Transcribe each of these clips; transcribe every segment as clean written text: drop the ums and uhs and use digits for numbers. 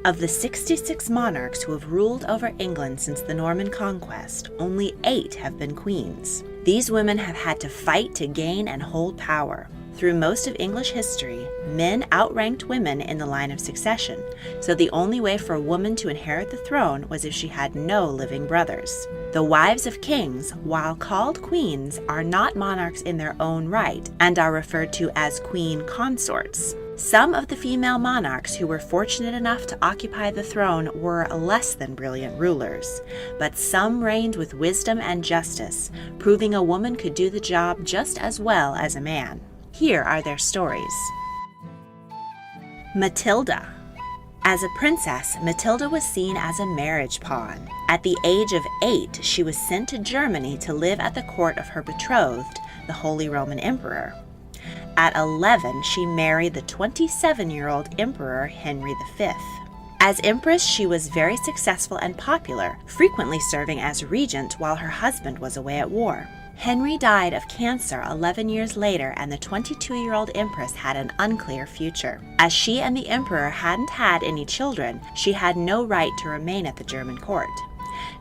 Of the 66 monarchs who have ruled over England since the Norman conquest, only 8 have been queens. These women have had to fight to gain and hold power. Through most of English history, men outranked women in the line of succession, so the only way for a woman to inherit the throne was if she had no living brothers. The wives of kings, while called queens, are not monarchs in their own right and are referred to as queen consorts. Some of the female monarchs who were fortunate enough to occupy the throne were less than brilliant rulers, but some reigned with wisdom and justice, proving a woman could do the job just as well as a man. Here are their stories. Matilda. As a princess, Matilda was seen as a marriage pawn. At the age of 8, she was sent to Germany to live at the court of her betrothed, the Holy Roman Emperor. At 11, she married the 27-year-old Emperor Henry V. As empress, she was very successful and popular, frequently serving as regent while her husband was away at war. Henry died of cancer 11 years later, and the 22-year-old empress had an unclear future. As she and the emperor hadn't had any children, she had no right to remain at the German court.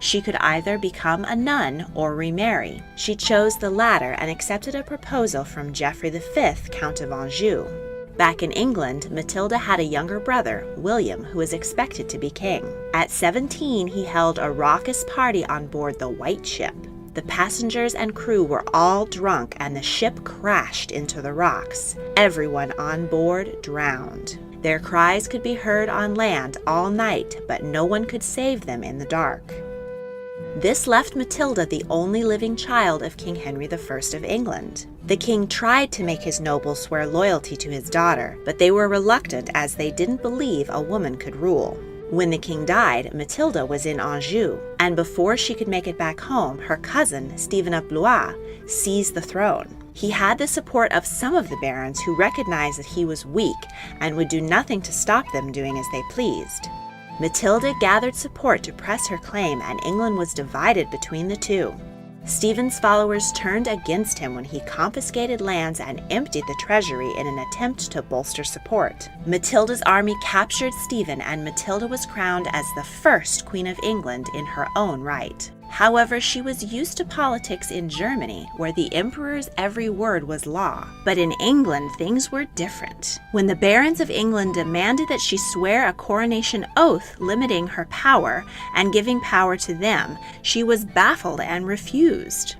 She could either become a nun or remarry. She chose the latter and accepted a proposal from Geoffrey V, Count of Anjou. Back in England, Matilda had a younger brother, William, who was expected to be king. At 17, he held a raucous party on board the White Ship. The passengers and crew were all drunk and the ship crashed into the rocks. Everyone on board drowned. Their cries could be heard on land all night, but no one could save them in the dark. This left Matilda the only living child of King Henry I of England. The king tried to make his nobles swear loyalty to his daughter, but they were reluctant as they didn't believe a woman could rule. When the king died, Matilda was in Anjou, and before she could make it back home, her cousin, Stephen of Blois, seized the throne. He had the support of some of the barons who recognized that he was weak and would do nothing to stop them doing as they pleased. Matilda gathered support to press her claim, and England was divided between the two. Stephen's followers turned against him when he confiscated lands and emptied the treasury in an attempt to bolster support. Matilda's army captured Stephen, and Matilda was crowned as the first Queen of England in her own right. However, she was used to politics in Germany, where the emperor's every word was law. But in England, things were different. When the barons of England demanded that she swear a coronation oath limiting her power and giving power to them, she was baffled and refused.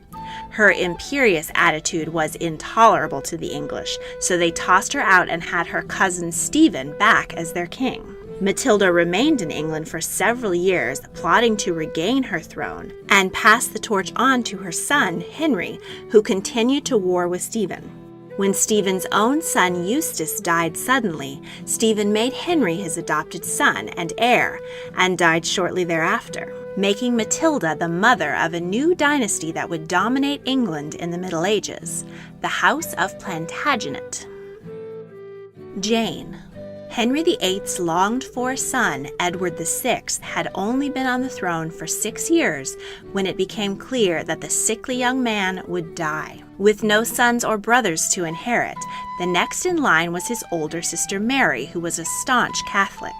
Her imperious attitude was intolerable to the English, so they tossed her out and had her cousin Stephen back as their king. Matilda remained in England for several years, plotting to regain her throne, and passed the torch on to her son, Henry, who continued to war with Stephen. When Stephen's own son Eustace died suddenly, Stephen made Henry his adopted son and heir, and died shortly thereafter, making Matilda the mother of a new dynasty that would dominate England in the Middle Ages, the House of Plantagenet. Jane. Henry VIII's longed-for son, Edward VI, had only been on the throne for 6 years when it became clear that the sickly young man would die. With no sons or brothers to inherit, the next in line was his older sister Mary, who was a staunch Catholic.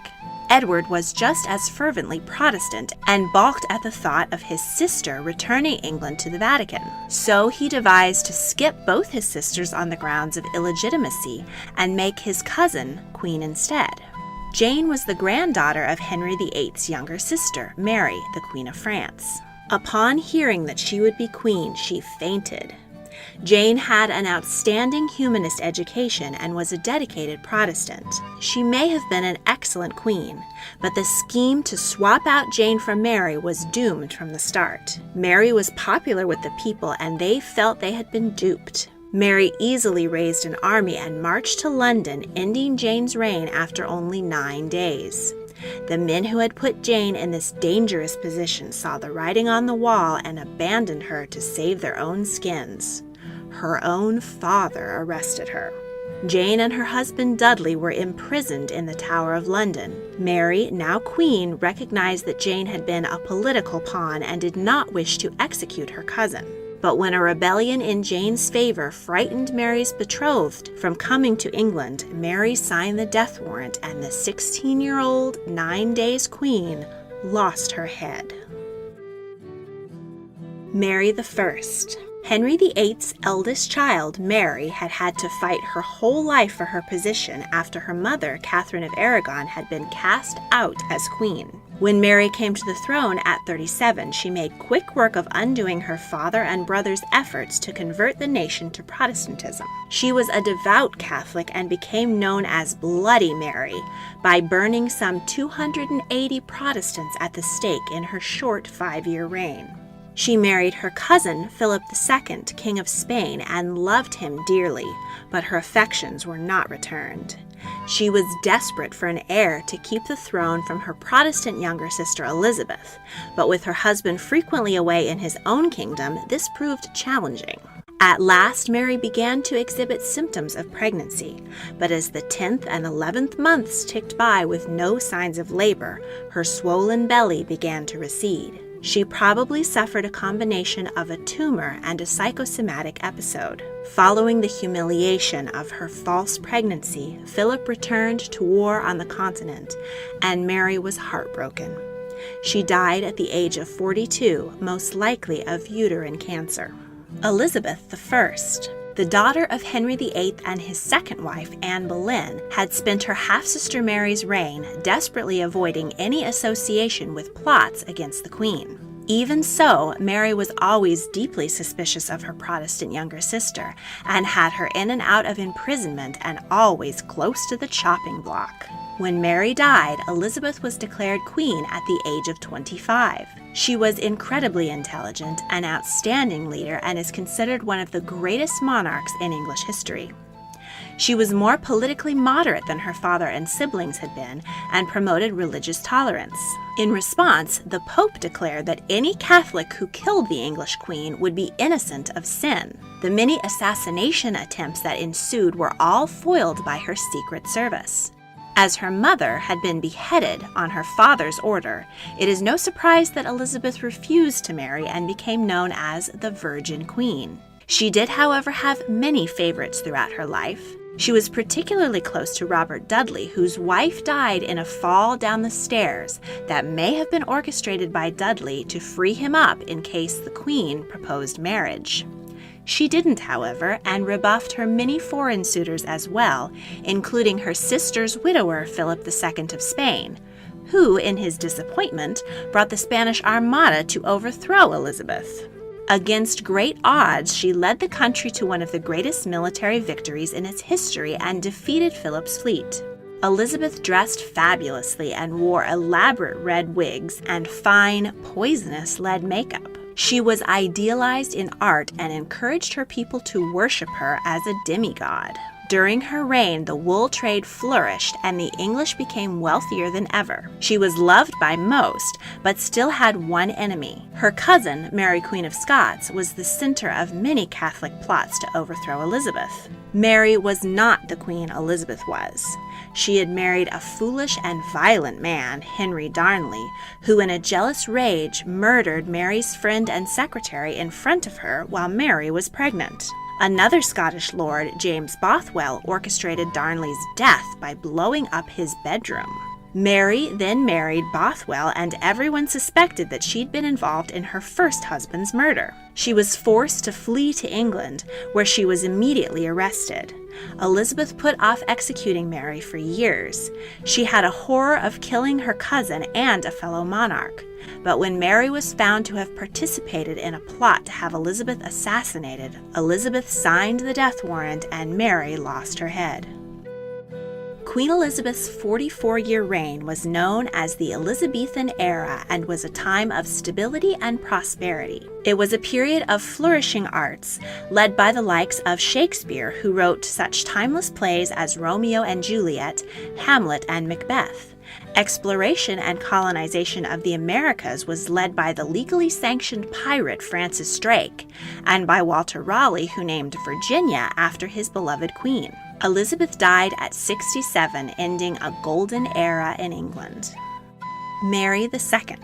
Edward was just as fervently Protestant and balked at the thought of his sister returning England to the Vatican. So he devised to skip both his sisters on the grounds of illegitimacy and make his cousin queen instead. Jane was the granddaughter of Henry VIII's younger sister, Mary, the Queen of France. Upon hearing that she would be queen, she fainted. Jane had an outstanding humanist education and was a dedicated Protestant. She may have been an excellent queen, but the scheme to swap out Jane for Mary was doomed from the start. Mary was popular with the people, and they felt they had been duped. Mary easily raised an army and marched to London, ending Jane's reign after only 9 days. The men who had put Jane in this dangerous position saw the writing on the wall and abandoned her to save their own skins. Her own father arrested her. Jane and her husband Dudley were imprisoned in the Tower of London. Mary, now queen, recognized that Jane had been a political pawn and did not wish to execute her cousin. But when a rebellion in Jane's favor frightened Mary's betrothed from coming to England, Mary signed the death warrant, and the 16-year-old, 9 days queen lost her head. Mary I. Henry VIII's eldest child, Mary, had had to fight her whole life for her position after her mother, Catherine of Aragon, had been cast out as queen. When Mary came to the throne at 37, she made quick work of undoing her father and brother's efforts to convert the nation to Protestantism. She was a devout Catholic and became known as Bloody Mary by burning some 280 Protestants at the stake in her short 5-year reign. She married her cousin, Philip II, King of Spain, and loved him dearly, but her affections were not returned. She was desperate for an heir to keep the throne from her Protestant younger sister Elizabeth, but with her husband frequently away in his own kingdom, this proved challenging. At last, Mary began to exhibit symptoms of pregnancy, but as the 10th and 11th months ticked by with no signs of labor, her swollen belly began to recede. She probably suffered a combination of a tumor and a psychosomatic episode. Following the humiliation of her false pregnancy, Philip returned to war on the continent, and Mary was heartbroken. She died at the age of 42, most likely of uterine cancer. Elizabeth I, the daughter of Henry VIII and his second wife, Anne Boleyn, had spent her half-sister Mary's reign desperately avoiding any association with plots against the Queen. Even so, Mary was always deeply suspicious of her Protestant younger sister and had her in and out of imprisonment and always close to the chopping block. When Mary died, Elizabeth was declared queen at the age of 25. She was incredibly intelligent, an outstanding leader, and is considered one of the greatest monarchs in English history. She was more politically moderate than her father and siblings had been and promoted religious tolerance. In response, the Pope declared that any Catholic who killed the English queen would be innocent of sin. The many assassination attempts that ensued were all foiled by her secret service. As her mother had been beheaded on her father's order, it is no surprise that Elizabeth refused to marry and became known as the Virgin Queen. She did, however, have many favorites throughout her life. She was particularly close to Robert Dudley, whose wife died in a fall down the stairs that may have been orchestrated by Dudley to free him up in case the Queen proposed marriage. She didn't, however, and rebuffed her many foreign suitors as well, including her sister's widower, Philip II of Spain, who, in his disappointment, brought the Spanish Armada to overthrow Elizabeth. Against great odds, she led the country to one of the greatest military victories in its history and defeated Philip's fleet. Elizabeth dressed fabulously and wore elaborate red wigs and fine, poisonous lead makeup. She was idealized in art and encouraged her people to worship her as a demigod. During her reign, the wool trade flourished and the English became wealthier than ever. She was loved by most, but still had one enemy. Her cousin, Mary Queen of Scots, was the center of many Catholic plots to overthrow Elizabeth. Mary was not the queen Elizabeth was. She had married a foolish and violent man, Henry Darnley, who in a jealous rage murdered Mary's friend and secretary in front of her while Mary was pregnant. Another Scottish lord, James Bothwell, orchestrated Darnley's death by blowing up his bedroom. Mary then married Bothwell, and everyone suspected that she'd been involved in her first husband's murder. She was forced to flee to England, where she was immediately arrested. Elizabeth put off executing Mary for years. She had a horror of killing her cousin and a fellow monarch. But when Mary was found to have participated in a plot to have Elizabeth assassinated, Elizabeth signed the death warrant and Mary lost her head. Queen Elizabeth's 44-year reign was known as the Elizabethan era and was a time of stability and prosperity. It was a period of flourishing arts, led by the likes of Shakespeare, who wrote such timeless plays as Romeo and Juliet, Hamlet, and Macbeth. Exploration and colonization of the Americas was led by the legally sanctioned pirate Francis Drake, and by Walter Raleigh, who named Virginia after his beloved queen. Elizabeth died at 67, ending a golden era in England. Mary II.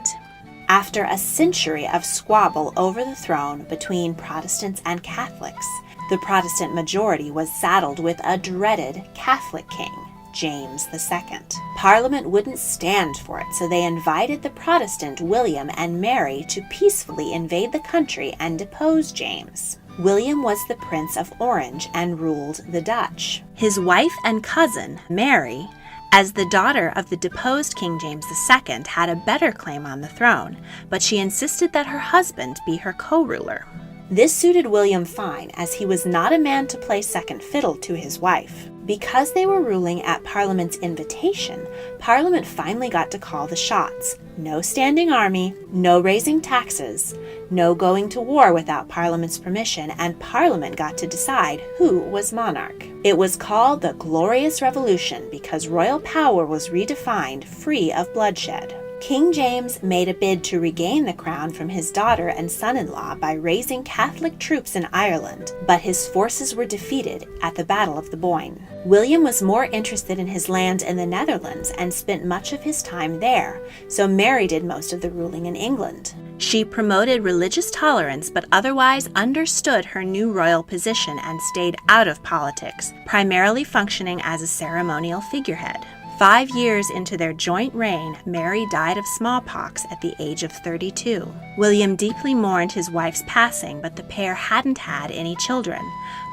After a century of squabble over the throne between Protestants and Catholics, the Protestant majority was saddled with a dreaded Catholic king, James II. Parliament wouldn't stand for it, so they invited the Protestant William and Mary to peacefully invade the country and depose James. William was the Prince of Orange and ruled the Dutch. His wife and cousin, Mary, as the daughter of the deposed King James II, had a better claim on the throne, but she insisted that her husband be her co-ruler. This suited William fine, as he was not a man to play second fiddle to his wife. Because they were ruling at Parliament's invitation, Parliament finally got to call the shots. No standing army, no raising taxes, no going to war without Parliament's permission, and Parliament got to decide who was monarch. It was called the Glorious Revolution because royal power was redefined, free of bloodshed. King James made a bid to regain the crown from his daughter and son-in-law by raising Catholic troops in Ireland, but his forces were defeated at the Battle of the Boyne. William was more interested in his lands in the Netherlands and spent much of his time there, so Mary did most of the ruling in England. She promoted religious tolerance but otherwise understood her new royal position and stayed out of politics, primarily functioning as a ceremonial figurehead. 5 years into their joint reign, Mary died of smallpox at the age of 32. William deeply mourned his wife's passing, but the pair hadn't had any children,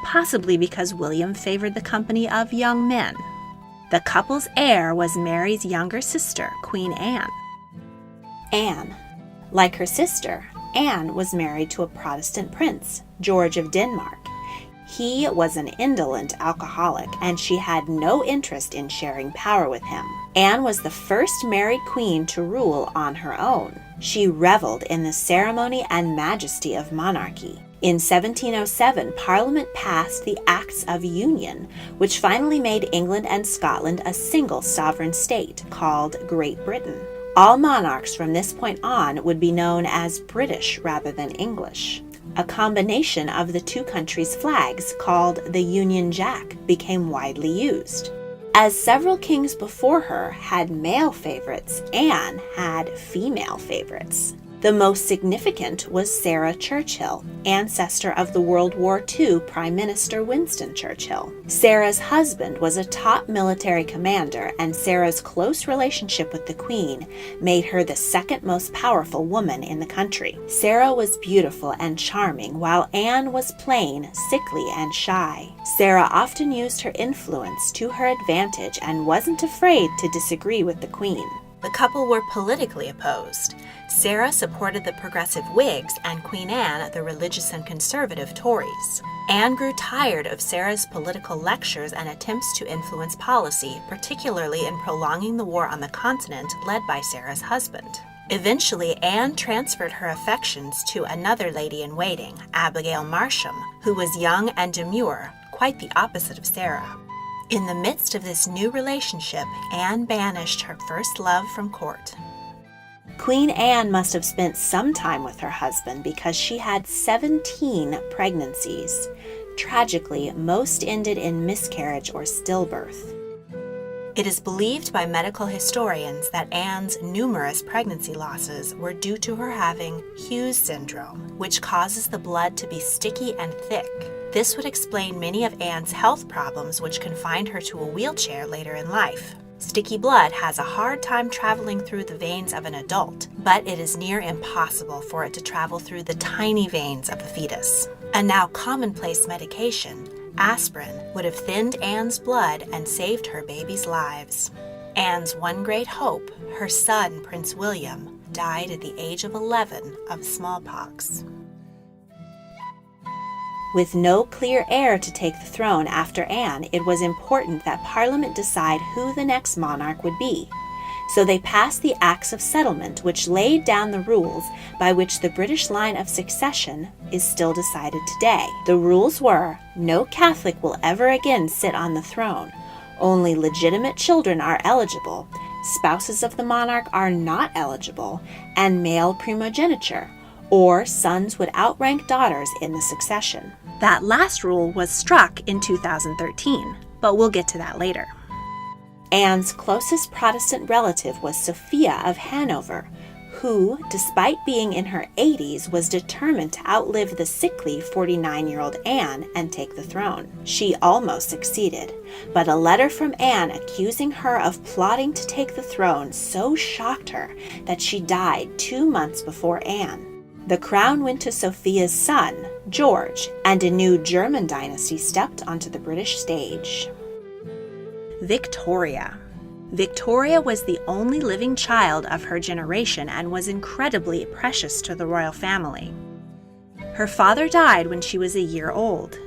possibly because William favored the company of young men. The couple's heir was Mary's younger sister, Queen Anne. Anne. Like her sister, Anne was married to a Protestant prince, George of Denmark. He was an indolent alcoholic, and she had no interest in sharing power with him. Anne was the first married queen to rule on her own. She reveled in the ceremony and majesty of monarchy. In 1707, Parliament passed the Acts of Union, which finally made England and Scotland a single sovereign state called Great Britain. All monarchs from this point on would be known as British rather than English. A combination of the two countries' flags, called the Union Jack, became widely used. As several kings before her had male favorites, Anne had female favorites. The most significant was Sarah Churchill, ancestor of the World War II Prime Minister Winston Churchill. Sarah's husband was a top military commander, and Sarah's close relationship with the Queen made her the second most powerful woman in the country. Sarah was beautiful and charming, while Anne was plain, sickly, and shy. Sarah often used her influence to her advantage and wasn't afraid to disagree with the Queen. The couple were politically opposed. Sarah supported the progressive Whigs and Queen Anne the religious and conservative Tories. Anne grew tired of Sarah's political lectures and attempts to influence policy, particularly in prolonging the war on the continent led by Sarah's husband. Eventually, Anne transferred her affections to another lady-in-waiting, Abigail Marsham, who was young and demure, quite the opposite of Sarah. In the midst of this new relationship, Anne banished her first love from court. Queen Anne must have spent some time with her husband because she had 17 pregnancies. Tragically, most ended in miscarriage or stillbirth. It is believed by medical historians that Anne's numerous pregnancy losses were due to her having Hughes syndrome, which causes the blood to be sticky and thick. This would explain many of Anne's health problems, which confined her to a wheelchair later in life. Sticky blood has a hard time traveling through the veins of an adult, but it is near impossible for it to travel through the tiny veins of a fetus. A now commonplace medication, aspirin, would have thinned Anne's blood and saved her baby's lives. Anne's one great hope, her son, Prince William, died at the age of 11 of smallpox. With no clear heir to take the throne after Anne, it was important that Parliament decide who the next monarch would be. So they passed the Acts of Settlement, which laid down the rules by which the British line of succession is still decided today. The rules were, no Catholic will ever again sit on the throne. Only legitimate children are eligible, spouses of the monarch are not eligible, and male primogeniture, or sons would outrank daughters in the succession. That last rule was struck in 2013, but we'll get to that later. Anne's closest Protestant relative was Sophia of Hanover, who, despite being in her 80s, was determined to outlive the sickly 49-year-old Anne and take the throne. She almost succeeded, but a letter from Anne accusing her of plotting to take the throne so shocked her that she died 2 months before Anne. The crown went to Sophia's son, George, and a new German dynasty stepped onto the British stage. Victoria. Victoria was the only living child of her generation and was incredibly precious to the royal family. Her father died when she was a year old.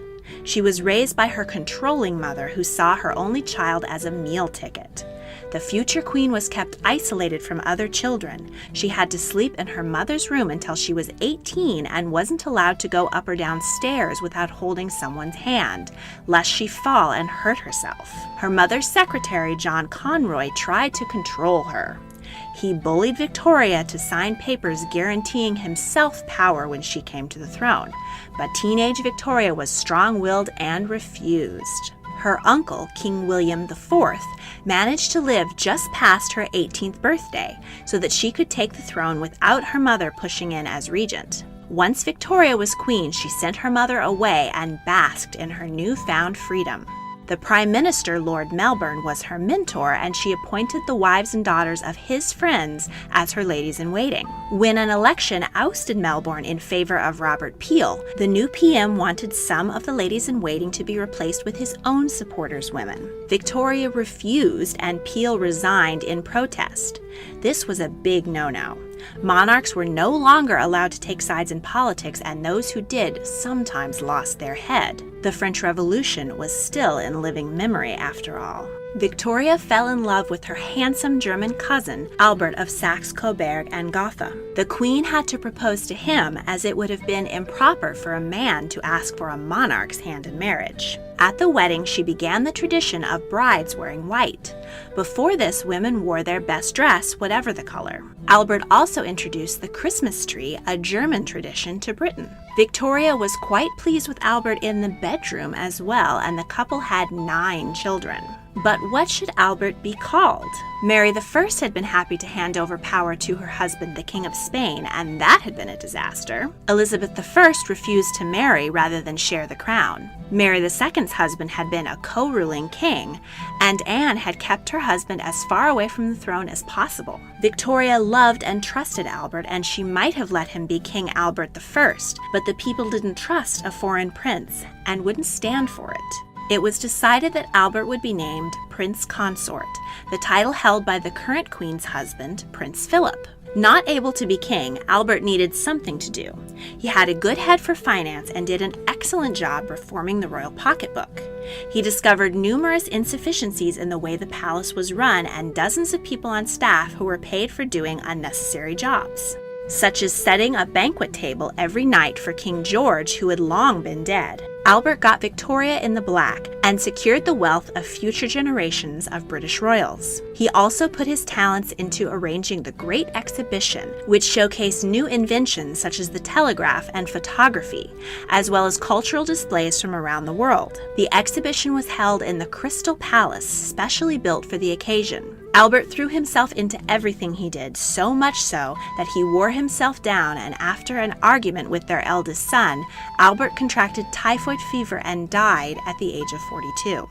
She was raised by her controlling mother, who saw her only child as a meal ticket. The future queen was kept isolated from other children. She had to sleep in her mother's room until she was 18 and wasn't allowed to go up or down stairs without holding someone's hand, lest she fall and hurt herself. Her mother's secretary, John Conroy, tried to control her. He bullied Victoria to sign papers guaranteeing himself power when she came to the throne, but teenage Victoria was strong-willed and refused. Her uncle, King William IV, managed to live just past her 18th birthday so that she could take the throne without her mother pushing in as regent. Once Victoria was queen, she sent her mother away and basked in her newfound freedom. The Prime Minister, Lord Melbourne, was her mentor, and she appointed the wives and daughters of his friends as her ladies-in-waiting. When an election ousted Melbourne in favor of Robert Peel, the new PM wanted some of the ladies-in-waiting to be replaced with his own supporters' women. Victoria refused, and Peel resigned in protest. This was a big no-no. Monarchs were no longer allowed to take sides in politics, and those who did sometimes lost their head. The French Revolution was still in living memory after all. Victoria fell in love with her handsome German cousin, Albert of Saxe-Coburg and Gotha. The queen had to propose to him, as it would have been improper for a man to ask for a monarch's hand in marriage. At the wedding, she began the tradition of brides wearing white. Before this, women wore their best dress, whatever the color. Albert also introduced the Christmas tree, a German tradition, to Britain. Victoria was quite pleased with Albert in the bedroom as well, and the couple had 9 children. But what should Albert be called? Mary I had been happy to hand over power to her husband, the King of Spain, and that had been a disaster. Elizabeth I refused to marry rather than share the crown. Mary II's husband had been a co-ruling king, and Anne had kept her husband as far away from the throne as possible. Victoria loved and trusted Albert, and she might have let him be King Albert I, but the people didn't trust a foreign prince and wouldn't stand for it. It was decided that Albert would be named Prince Consort, the title held by the current queen's husband, Prince Philip. Not able to be king, Albert needed something to do. He had a good head for finance and did an excellent job reforming the royal pocketbook. He discovered numerous insufficiencies in the way the palace was run and dozens of people on staff who were paid for doing unnecessary jobs, such as setting a banquet table every night for King George, who had long been dead. Albert got Victoria in the black and secured the wealth of future generations of British royals. He also put his talents into arranging the Great Exhibition, which showcased new inventions such as the telegraph and photography, as well as cultural displays from around the world. The exhibition was held in the Crystal Palace, specially built for the occasion. Albert threw himself into everything he did, so much so that he wore himself down, and after an argument with their eldest son, Albert contracted typhoid fever and died at the age of 42.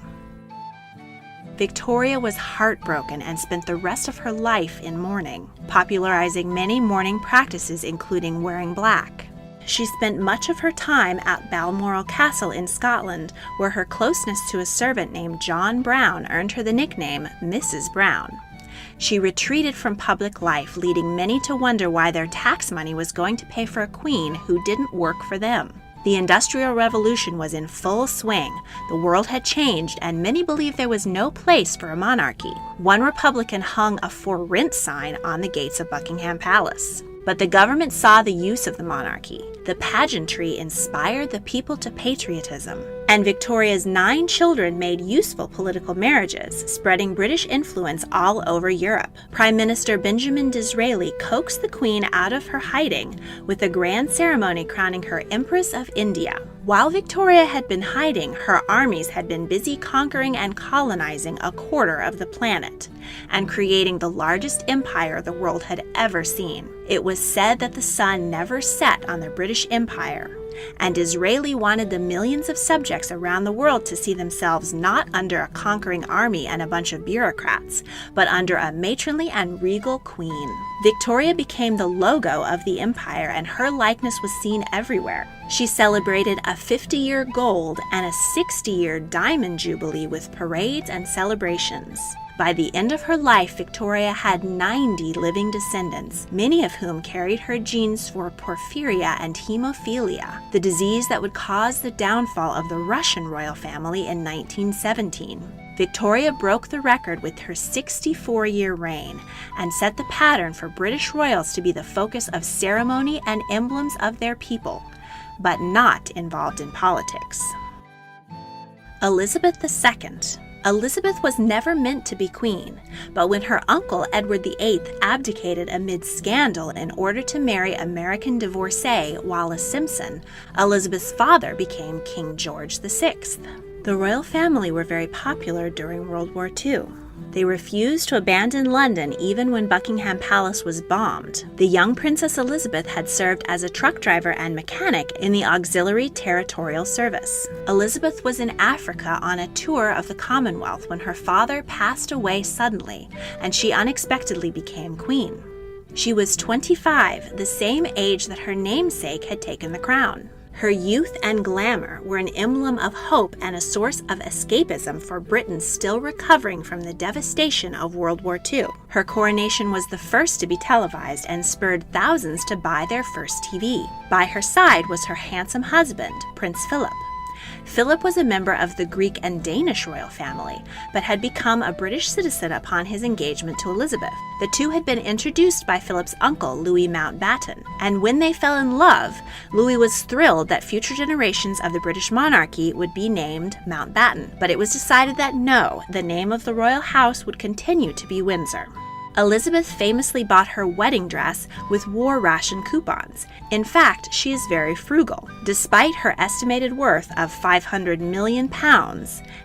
Victoria was heartbroken and spent the rest of her life in mourning, popularizing many mourning practices including wearing black. She spent much of her time at Balmoral Castle in Scotland, where her closeness to a servant named John Brown earned her the nickname Mrs. Brown. She retreated from public life, leading many to wonder why their tax money was going to pay for a queen who didn't work for them. The Industrial Revolution was in full swing. The world had changed, and many believed there was no place for a monarchy. One Republican hung a "For Rent" sign on the gates of Buckingham Palace. But the government saw the use of the monarchy. The pageantry inspired the people to patriotism, And Victoria's 9 children made useful political marriages, spreading British influence all over Europe. Prime Minister Benjamin Disraeli coaxed the Queen out of her hiding with a grand ceremony crowning her Empress of India. While Victoria had been hiding, her armies had been busy conquering and colonizing a quarter of the planet and creating the largest empire the world had ever seen. It was said that the sun never set on the British Empire, and Disraeli wanted the millions of subjects around the world to see themselves not under a conquering army and a bunch of bureaucrats, but under a matronly and regal queen. Victoria became the logo of the empire, and her likeness was seen everywhere. She celebrated a 50-year gold and a 60-year diamond jubilee with parades and celebrations. By the end of her life, Victoria had 90 living descendants, many of whom carried her genes for porphyria and hemophilia, the disease that would cause the downfall of the Russian royal family in 1917. Victoria broke the record with her 64-year reign and set the pattern for British royals to be the focus of ceremony and emblems of their people, but not involved in politics. Elizabeth II. Elizabeth was never meant to be queen, but when her uncle Edward VIII abdicated amid scandal in order to marry American divorcee Wallis Simpson, Elizabeth's father became King George VI. The royal family were very popular during World War II. They refused to abandon London even when Buckingham Palace was bombed. The young Princess Elizabeth had served as a truck driver and mechanic in the Auxiliary Territorial Service. Elizabeth was in Africa on a tour of the Commonwealth when her father passed away suddenly, and she unexpectedly became queen. She was 25, the same age that her namesake had taken the crown. Her youth and glamour were an emblem of hope and a source of escapism for Britain still recovering from the devastation of World War II. Her coronation was the first to be televised and spurred thousands to buy their first TV. By her side was her handsome husband, Prince Philip. Philip was a member of the Greek and Danish royal family, but had become a British citizen upon his engagement to Elizabeth. The two had been introduced by Philip's uncle, Louis Mountbatten, and when they fell in love, Louis was thrilled that future generations of the British monarchy would be named Mountbatten, but it was decided that no, the name of the royal house would continue to be Windsor. Elizabeth famously bought her wedding dress with war ration coupons. In fact, she is very frugal. Despite her estimated worth of £500 million,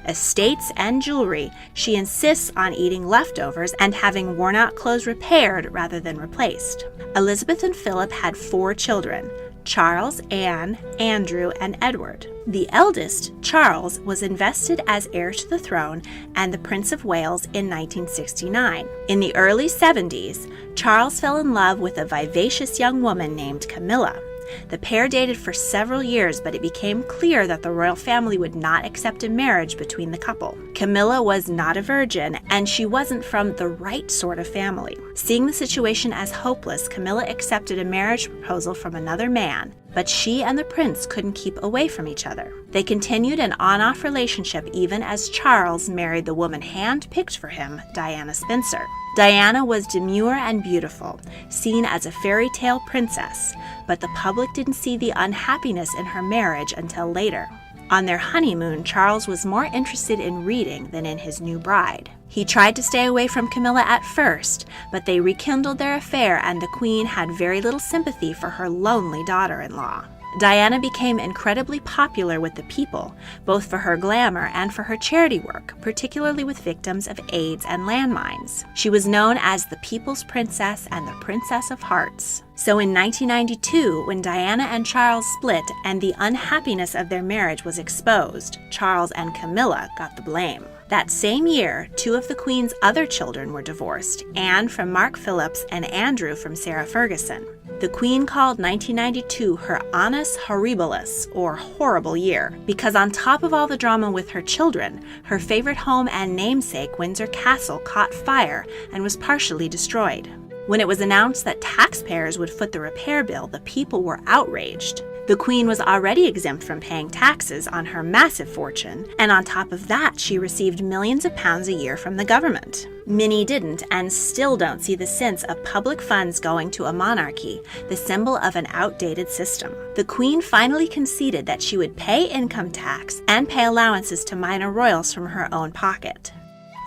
estates, and jewelry, she insists on eating leftovers and having worn-out clothes repaired rather than replaced. Elizabeth and Philip had 4 children: Charles, Anne, Andrew, and Edward. The eldest, Charles, was invested as heir to the throne and the Prince of Wales in 1969. In the early 70s, Charles fell in love with a vivacious young woman named Camilla. The pair dated for several years, but it became clear that the royal family would not accept a marriage between the couple. Camilla was not a virgin, and she wasn't from the right sort of family. Seeing the situation as hopeless, Camilla accepted a marriage proposal from another man, but she and the prince couldn't keep away from each other. They continued an on-off relationship even as Charles married the woman hand-picked for him, Diana Spencer. Diana was demure and beautiful, seen as a fairy tale princess, but the public didn't see the unhappiness in her marriage until later. On their honeymoon, Charles was more interested in reading than in his new bride. He tried to stay away from Camilla at first, but they rekindled their affair, and the Queen had very little sympathy for her lonely daughter-in-law. Diana became incredibly popular with the people, both for her glamour and for her charity work, particularly with victims of AIDS and landmines. She was known as the People's Princess and the Princess of Hearts. So in 1992, when Diana and Charles split and the unhappiness of their marriage was exposed, Charles and Camilla got the blame. That same year, 2 of the Queen's other children were divorced, Anne from Mark Phillips and Andrew from Sarah Ferguson. The Queen called 1992 her annus horribilis, or horrible year, because on top of all the drama with her children, her favorite home and namesake, Windsor Castle, caught fire and was partially destroyed. When it was announced that taxpayers would foot the repair bill, the people were outraged. The Queen was already exempt from paying taxes on her massive fortune, and on top of that, she received millions of pounds a year from the government. Many didn't and still don't see the sense of public funds going to a monarchy, the symbol of an outdated system. The Queen finally conceded that she would pay income tax and pay allowances to minor royals from her own pocket.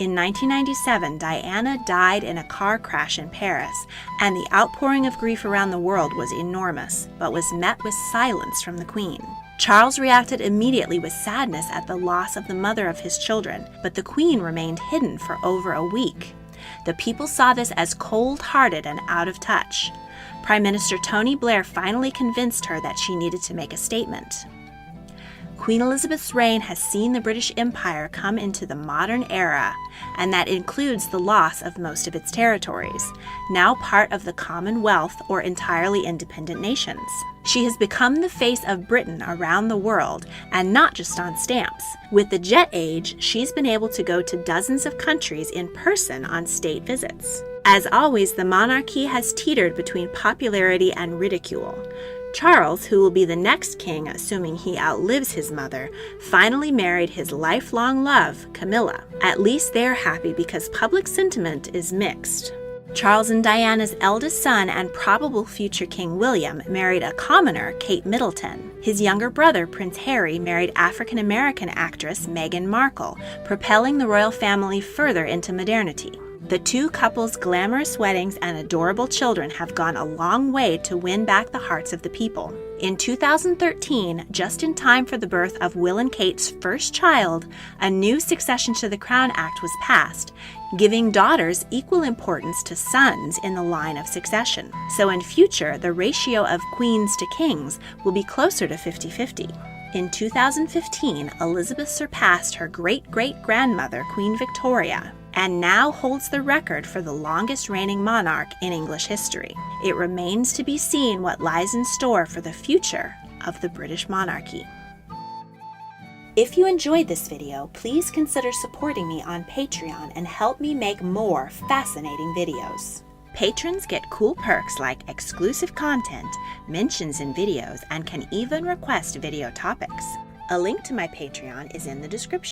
In 1997, Diana died in a car crash in Paris, and the outpouring of grief around the world was enormous, but was met with silence from the Queen. Charles reacted immediately with sadness at the loss of the mother of his children, but the Queen remained hidden for over a week. The people saw this as cold-hearted and out of touch. Prime Minister Tony Blair finally convinced her that she needed to make a statement. Queen Elizabeth's reign has seen the British Empire come into the modern era, and that includes the loss of most of its territories, now part of the Commonwealth or entirely independent nations. She has become the face of Britain around the world, and not just on stamps. With the jet age, she's been able to go to dozens of countries in person on state visits. As always, the monarchy has teetered between popularity and ridicule. Charles, who will be the next king assuming he outlives his mother, finally married his lifelong love, Camilla. At least they're happy because public sentiment is mixed. Charles and Diana's eldest son and probable future King William married a commoner, Kate Middleton. His younger brother, Prince Harry, married African-American actress Meghan Markle, propelling the royal family further into modernity. The two couples' glamorous weddings and adorable children have gone a long way to win back the hearts of the people. In 2013, just in time for the birth of Will and Kate's first child, a new Succession to the Crown Act was passed, giving daughters equal importance to sons in the line of succession. So in future, the ratio of queens to kings will be closer to 50-50. In 2015, Elizabeth surpassed her great-great-grandmother, Queen Victoria, and now holds the record for the longest reigning monarch in English history. It remains to be seen what lies in store for the future of the British monarchy. If you enjoyed this video, please consider supporting me on Patreon and help me make more fascinating videos. Patrons get cool perks like exclusive content, mentions in videos, and can even request video topics. A link to my Patreon is in the description.